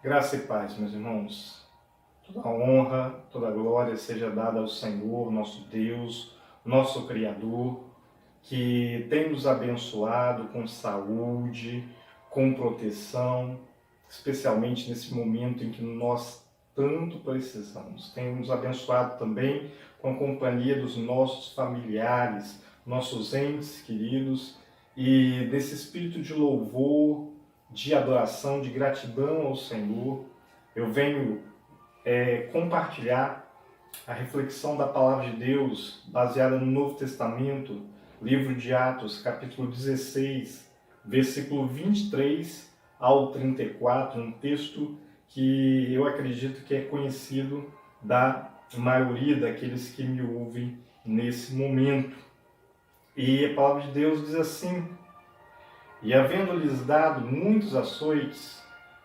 Graça e paz, meus irmãos. Toda a honra, toda a glória seja dada ao Senhor, nosso Deus, nosso Criador, que tem nos abençoado com saúde, com proteção, especialmente nesse momento em que nós tanto precisamos. Tem nos abençoado também com a companhia dos nossos familiares, nossos entes queridos, e desse espírito de louvor, de adoração, de gratidão ao Senhor, eu venho compartilhar a reflexão da Palavra de Deus baseada no Novo Testamento, livro de Atos, capítulo 16, versículo 23 ao 34, um texto que eu acredito que é conhecido da maioria daqueles que me ouvem nesse momento. E a Palavra de Deus diz assim: E havendo-lhes dado muitos açoites,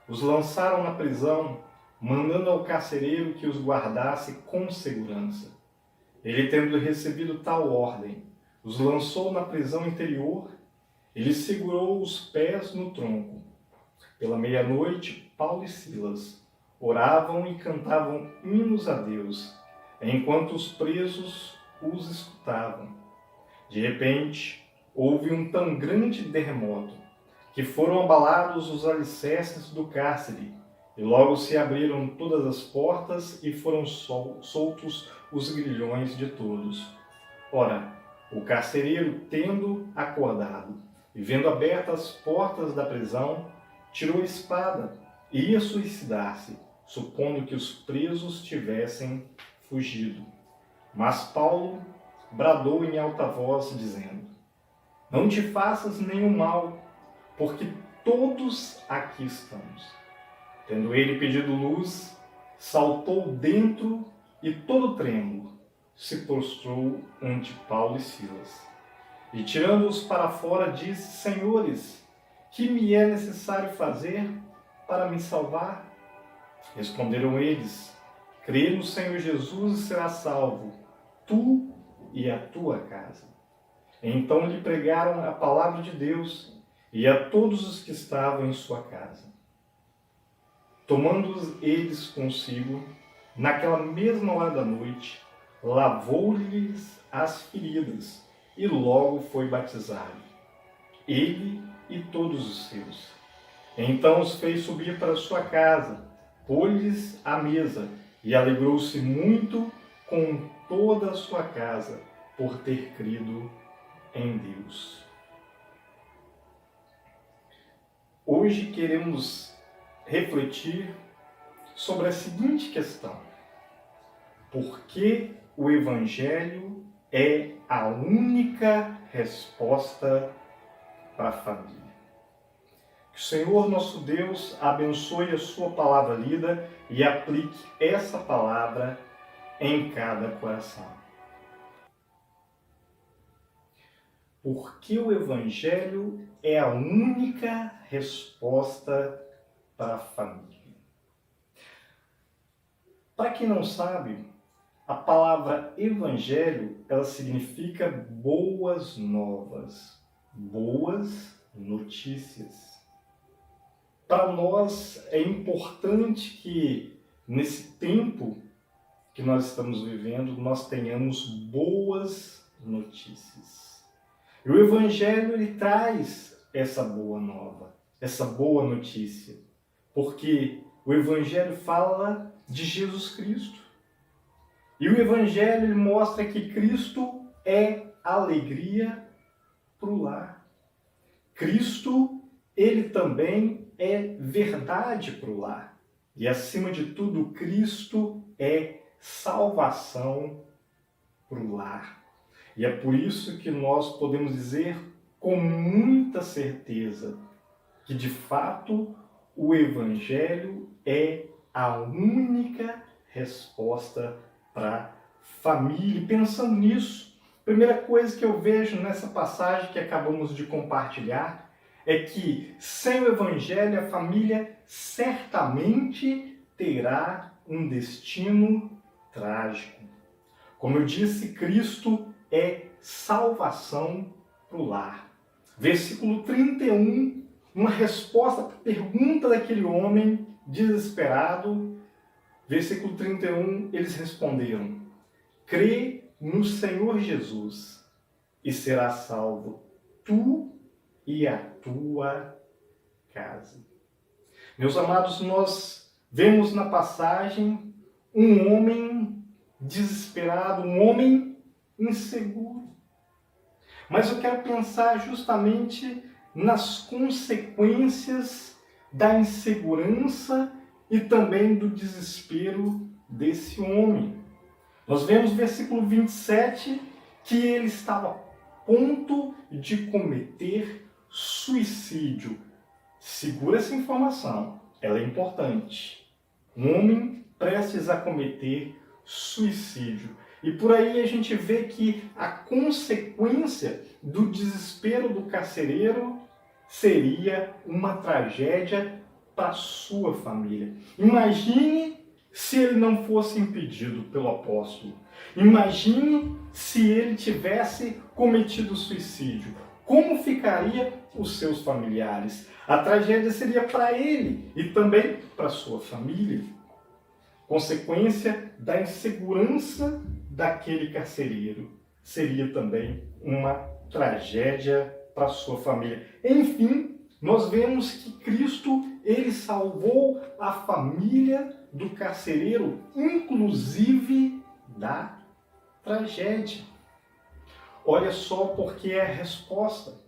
os lançaram na prisão, mandando ao carcereiro que os guardasse com segurança. Ele, tendo recebido tal ordem, os lançou na prisão interior e lhes segurou os pés no tronco. Pela meia-noite, Paulo e Silas oravam e cantavam hinos a Deus, enquanto os presos os escutavam. De repente, houve um tão grande terremoto que foram abalados os alicerces do cárcere, e logo se abriram todas as portas e foram soltos os grilhões de todos. Ora, o carcereiro, tendo acordado e vendo abertas as portas da prisão, tirou a espada e ia suicidar-se, supondo que os presos tivessem fugido. Mas Paulo bradou em alta voz, dizendo: Não te faças nenhum mal, porque todos aqui estamos. Tendo ele pedido luz, saltou dentro e, todo trêmulo, se prostrou ante Paulo e Silas. E, tirando-os para fora, disse: Senhores, que me é necessário fazer para me salvar? Responderam eles: Crê no Senhor Jesus e serás salvo, tu e a tua casa. Então lhe pregaram a palavra de Deus e a todos os que estavam em sua casa. Tomando-os eles consigo, naquela mesma hora da noite, lavou-lhes as feridas e logo foi batizado, ele e todos os seus. Então os fez subir para sua casa, pôs-lhes a mesa e alegrou-se muito com toda a sua casa por ter crido em Deus. Hoje queremos refletir sobre a seguinte questão: por que o Evangelho é a única resposta para a família? Que o Senhor nosso Deus abençoe a sua palavra lida e aplique essa palavra em cada coração. Porque o Evangelho é a única resposta para a família. Para quem não sabe, a palavra Evangelho, ela significa boas novas, boas notícias. Para nós é importante que nesse tempo que nós estamos vivendo, nós tenhamos boas notícias. E o Evangelho, ele traz essa boa nova, essa boa notícia, porque o Evangelho fala de Jesus Cristo. E o Evangelho, ele mostra que Cristo é alegria para o lar. Cristo, ele também é verdade para o lar. E acima de tudo, Cristo é salvação para o lar. E é por isso que nós podemos dizer com muita certeza que, de fato, o Evangelho é a única resposta para a família. E pensando nisso, a primeira coisa que eu vejo nessa passagem que acabamos de compartilhar é que, sem o Evangelho, a família certamente terá um destino trágico. Como eu disse, Cristo é salvação para o lar. Versículo 31, uma resposta para a pergunta daquele homem desesperado, versículo 31, eles responderam: crê no Senhor Jesus e serás salvo, tu e a tua casa. Meus amados, nós vemos na passagem um homem desesperado, um homem inseguro. Mas eu quero pensar justamente nas consequências da insegurança e também do desespero desse homem. Nós vemos no versículo 27 que ele estava a ponto de cometer suicídio. Segura essa informação, ela é importante. Um homem prestes a cometer suicídio. E por aí a gente vê que a consequência do desespero do carcereiro seria uma tragédia para a sua família. Imagine se ele não fosse impedido pelo apóstolo. Imagine se ele tivesse cometido suicídio. Como ficariam os seus familiares? A tragédia seria para ele e também para sua família. Consequência da insegurança daquele carcereiro seria também uma tragédia para sua família. Enfim, nós vemos que Cristo, ele salvou a família do carcereiro, inclusive da tragédia. Olha só porque é a resposta.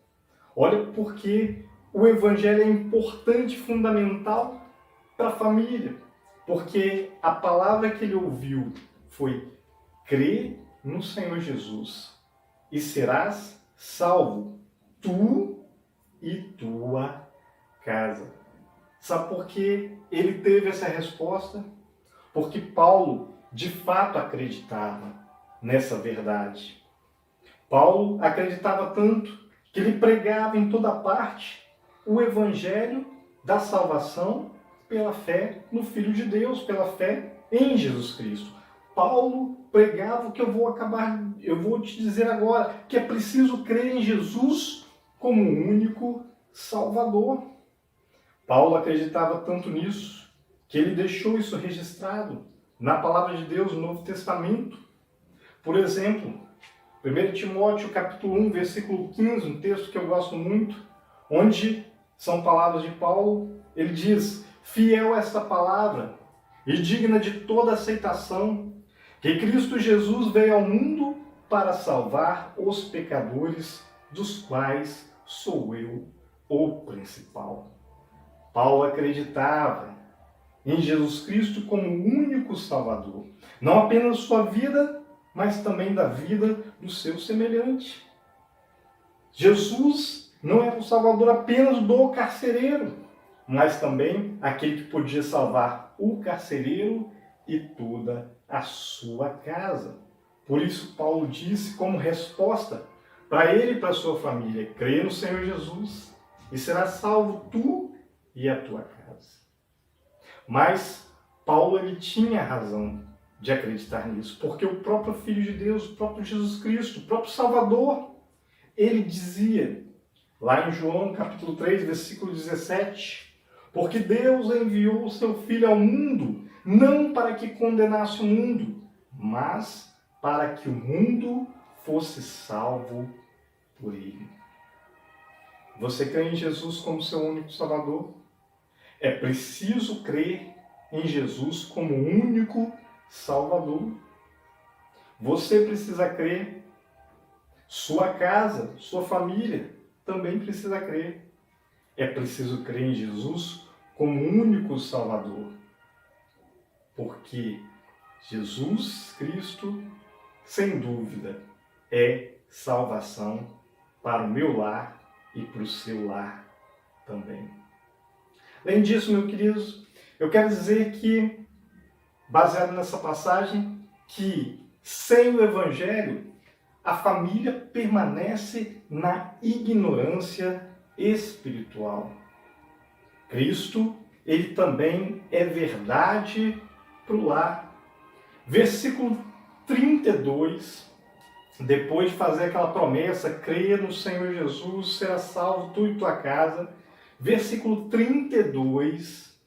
Olha porque o Evangelho é importante, fundamental para a família. Porque a palavra que ele ouviu foi: crê no Senhor Jesus e serás salvo, tu e tua casa. Sabe por que ele teve essa resposta? Porque Paulo, de fato, acreditava nessa verdade. Paulo acreditava tanto que ele pregava em toda parte o Evangelho da salvação pela fé no Filho de Deus, pela fé em Jesus Cristo. Paulo pregava o que eu vou te dizer agora, que é preciso crer em Jesus como o único Salvador. Paulo acreditava tanto nisso, que ele deixou isso registrado na Palavra de Deus, no Novo Testamento. Por exemplo, 1 Timóteo capítulo 1, versículo 15, um texto que eu gosto muito, onde são palavras de Paulo, ele diz: fiel esta palavra e digna de toda aceitação, que Cristo Jesus veio ao mundo para salvar os pecadores, dos quais sou eu o principal. Paulo acreditava em Jesus Cristo como o único Salvador, não apenas sua vida, mas também da vida do seu semelhante. Jesus não era o Salvador apenas do carcereiro, mas também aquele que podia salvar o carcereiro e toda a sua casa. Por isso Paulo disse como resposta para ele e para a sua família: crê no Senhor Jesus e serás salvo tu e a tua casa. Mas Paulo, ele tinha razão de acreditar nisso, porque o próprio Filho de Deus, o próprio Jesus Cristo, o próprio Salvador, ele dizia, lá em João capítulo 3, versículo 17, porque Deus enviou o seu Filho ao mundo, não para que condenasse o mundo, mas para que o mundo fosse salvo por ele. Você crê em Jesus como seu único Salvador? É preciso crer em Jesus como o único Salvador. Você precisa crer. Sua casa, sua família também precisa crer. É preciso crer em Jesus como o único Salvador. Porque Jesus Cristo, sem dúvida, é salvação para o meu lar e para o seu lar também. Além disso, meus queridos, eu quero dizer que, baseado nessa passagem, que sem o Evangelho, a família permanece na ignorância espiritual. Cristo, ele também é verdade para o lar. Versículo 32, depois de fazer aquela promessa, creia no Senhor Jesus, será salvo tu e tua casa. Versículo 32,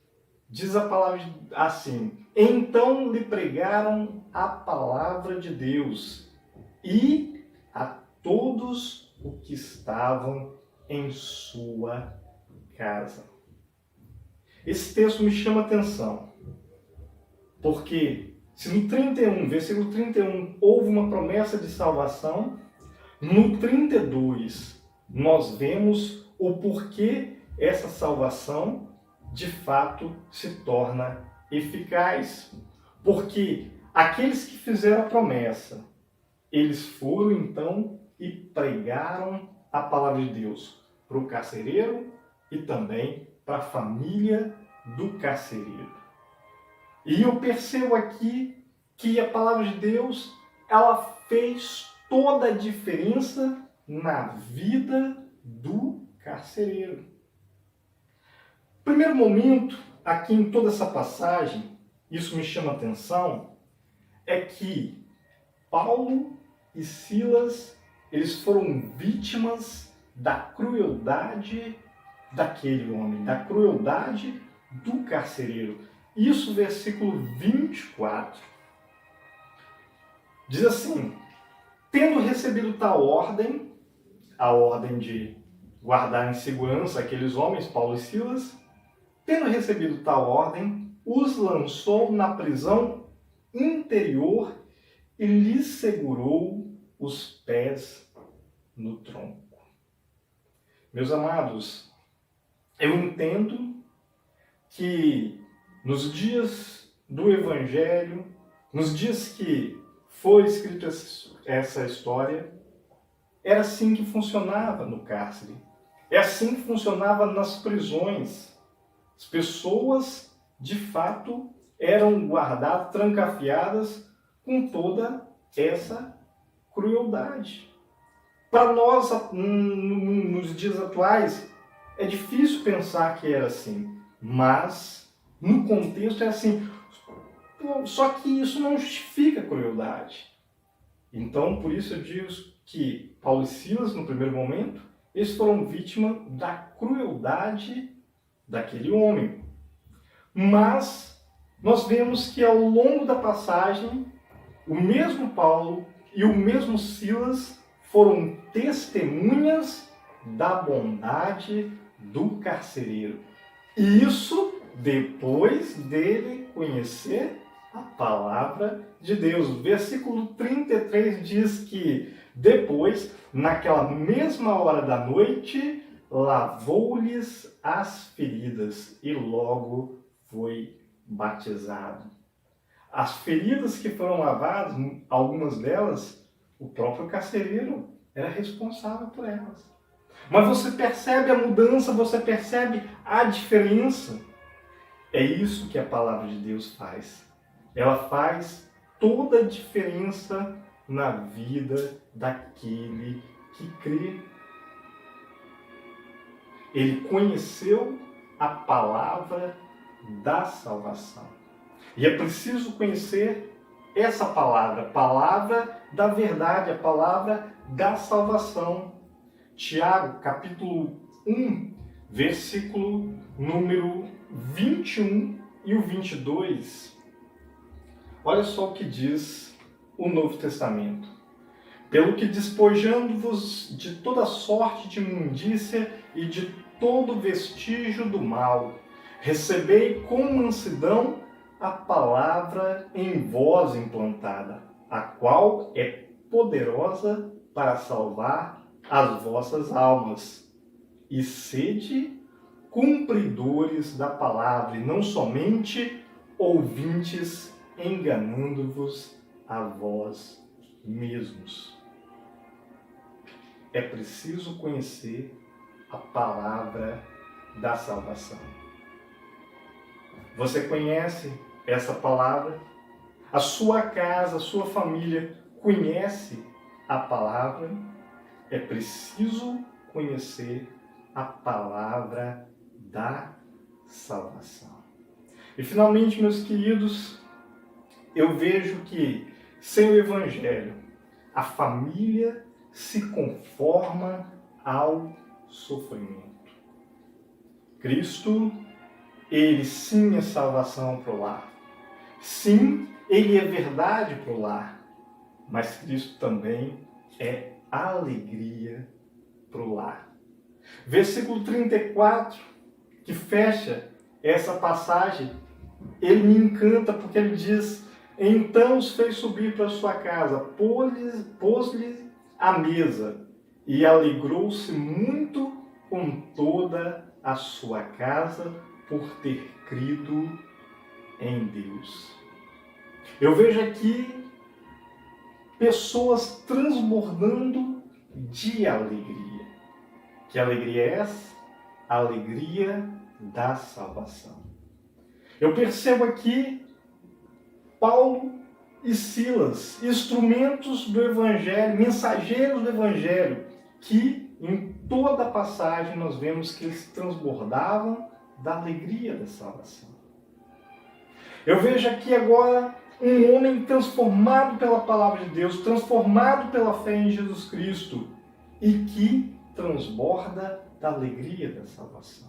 Diz a palavra assim: então lhe pregaram a palavra de Deus e a todos os que estavam em sua casa. Esse texto me chama a atenção, porque se no 31, versículo 31, houve uma promessa de salvação, no 32 nós vemos o porquê essa salvação de fato se torna eficaz. Porque aqueles que fizeram a promessa, eles foram então e pregaram a palavra de Deus para o carcereiro e também para a família do carcereiro. E eu percebo aqui que a palavra de Deus, ela fez toda a diferença na vida do carcereiro. Primeiro momento, aqui em toda essa passagem, isso me chama a atenção, é que Paulo e Silas, eles foram vítimas da crueldade daquele homem, da crueldade do carcereiro. Isso, versículo 24. Diz assim: tendo recebido tal ordem, a ordem de guardar em segurança aqueles homens, Paulo e Silas, tendo recebido tal ordem, os lançou na prisão interior e lhes segurou os pés no tronco. Meus amados, eu entendo que nos dias do Evangelho, nos dias que foi escrita essa história, era assim que funcionava no cárcere. É assim que funcionava nas prisões. As pessoas, de fato, eram guardadas, trancafiadas com toda essa crueldade. Para nós, nos dias atuais, é difícil pensar que era assim, mas no contexto é assim. Só que isso não justifica a crueldade. Então, por isso eu digo que Paulo e Silas, no primeiro momento, eles foram vítimas da crueldade daquele homem. Mas nós vemos que ao longo da passagem, o mesmo Paulo e o mesmo Silas foram testemunhas da bondade do carcereiro. E isso depois dele conhecer a palavra de Deus. O versículo 33 diz que depois, naquela mesma hora da noite, lavou-lhes as feridas e logo foi batizado. As feridas que foram lavadas, algumas delas, o próprio carcereiro era responsável por elas. Mas você percebe a mudança, você percebe a diferença. É isso que a palavra de Deus faz. Ela faz toda a diferença na vida daquele que crê. Ele conheceu a palavra da salvação. E é preciso conhecer essa palavra, a palavra da verdade, a palavra da salvação. Tiago, capítulo 1, versículo número 21 e o 22. Olha só o que diz o Novo Testamento. Pelo que despojando-vos de toda sorte de imundícia e de todo vestígio do mal, recebei com mansidão a palavra em vós implantada, a qual é poderosa para salvar as vossas almas. E sede cumpridores da palavra, e não somente ouvintes, enganando-vos a vós mesmos. É preciso conhecer a palavra da salvação. Você conhece essa palavra? A sua casa, a sua família conhece a palavra? É preciso conhecer a palavra da salvação. E finalmente, meus queridos, eu vejo que sem o Evangelho, a família se conforma ao sofrimento. Cristo Ele sim é salvação para o lar. Sim, ele é verdade para o lar. Mas Cristo também é alegria para o lar. Versículo 34, que fecha essa passagem, ele me encanta porque ele diz: então os fez subir para sua casa, pôs-lhes a mesa e alegrou-se muito com toda a sua casa por ter crido em Deus. Eu vejo aqui pessoas transbordando de alegria. Que alegria é essa? A alegria da salvação. Eu percebo aqui Paulo e Silas, instrumentos do Evangelho, mensageiros do Evangelho, que em toda a passagem nós vemos que eles transbordavam da alegria da salvação. Eu vejo aqui agora um homem transformado pela palavra de Deus, transformado pela fé em Jesus Cristo e que transborda da alegria da salvação.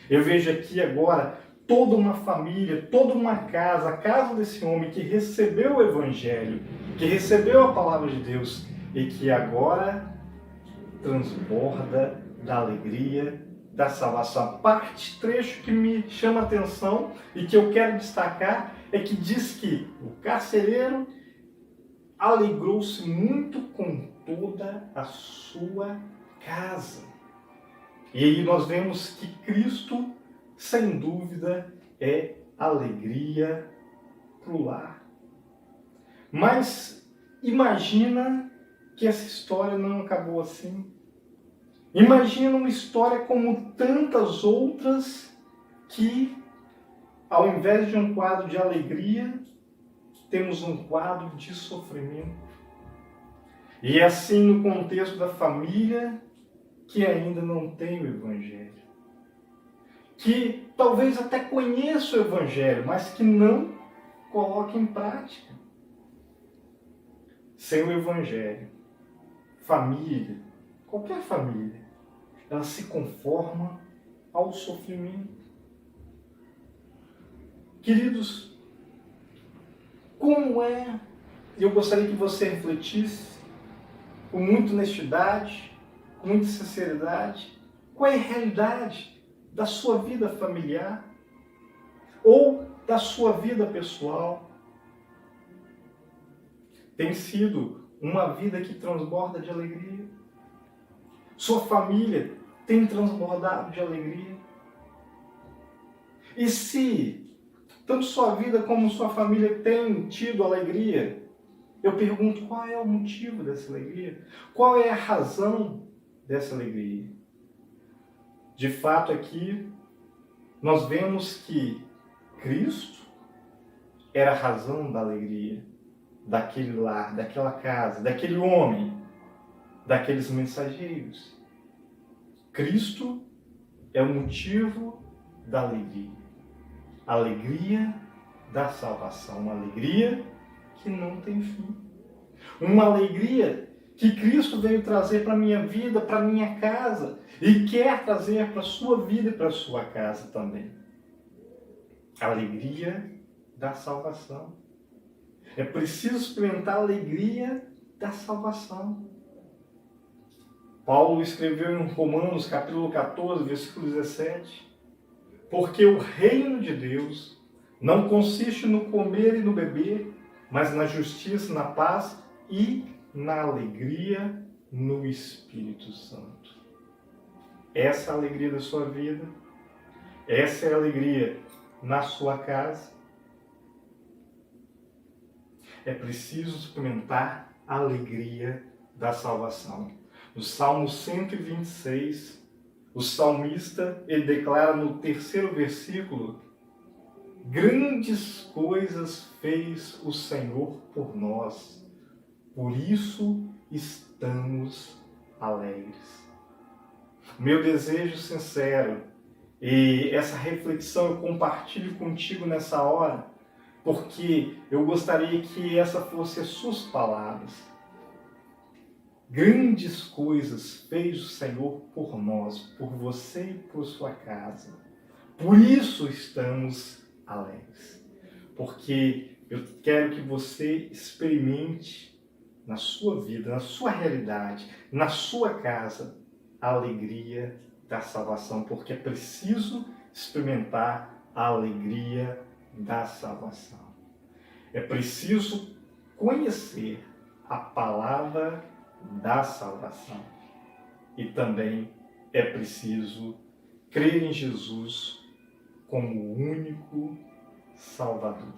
Eu vejo aqui agora toda uma família, toda uma casa, a casa desse homem que recebeu o Evangelho, que recebeu a palavra de Deus e que agora transborda da alegria da salvação. Parte, trecho que me chama a atenção e que eu quero destacar é que diz que o carcereiro alegrou-se muito com toda a sua casa. E aí nós vemos que Cristo, sem dúvida, é alegria para o lar. Mas imagina que essa história não acabou assim. Imagina uma história como tantas outras que, ao invés de um quadro de alegria, temos um quadro de sofrimento. E assim no contexto da família que ainda não tem o Evangelho. Que talvez até conheça o Evangelho, mas que não coloca em prática. Sem o Evangelho, família, qualquer família, ela se conforma ao sofrimento. Queridos, como é, eu gostaria que você refletisse com muita honestidade, com muita sinceridade, qual é a realidade da sua vida familiar ou da sua vida pessoal. Tem sido uma vida que transborda de alegria? Sua família tem transbordado de alegria? E se tanto sua vida como sua família têm tido alegria, eu pergunto, qual é o motivo dessa alegria? Qual é a razão dessa alegria? De fato, aqui nós vemos que Cristo era a razão da alegria daquele lar, daquela casa, daquele homem, daqueles mensageiros. Cristo é o motivo da alegria. A alegria da salvação, uma alegria que não tem fim. Uma alegria que Cristo veio trazer para a minha vida, para a minha casa, e quer trazer para a sua vida e para a sua casa também. A alegria da salvação. É preciso experimentar a alegria da salvação. Paulo escreveu em Romanos, capítulo 14, versículo 17, porque o reino de Deus não consiste no comer e no beber, mas na justiça, na paz e na alegria no Espírito Santo. Essa é a alegria da sua vida, essa é a alegria na sua casa. É preciso experimentar a alegria da salvação. No Salmo 126, o salmista, ele declara no 3º versículo: grandes coisas fez o Senhor por nós, por isso estamos alegres. Meu desejo sincero, e essa reflexão eu compartilho contigo nessa hora, porque eu gostaria que essa fosse as suas palavras. Grandes coisas fez o Senhor por nós, por você e por sua casa, Por isso estamos alegres. Porque eu quero que você experimente na sua vida, na sua realidade, na sua casa, a alegria da salvação. Porque é preciso experimentar a alegria da salvação. É preciso conhecer a palavra da salvação. E também é preciso crer em Jesus como o único Salvador.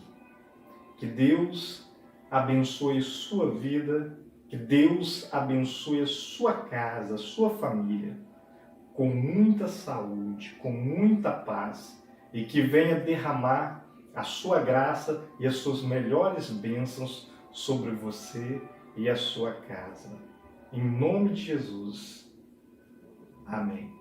Que Deus abençoe sua vida, que Deus abençoe a sua casa, a sua família, com muita saúde, com muita paz, e que venha derramar a sua graça e as suas melhores bênçãos sobre você e a sua casa. Em nome de Jesus. Amém.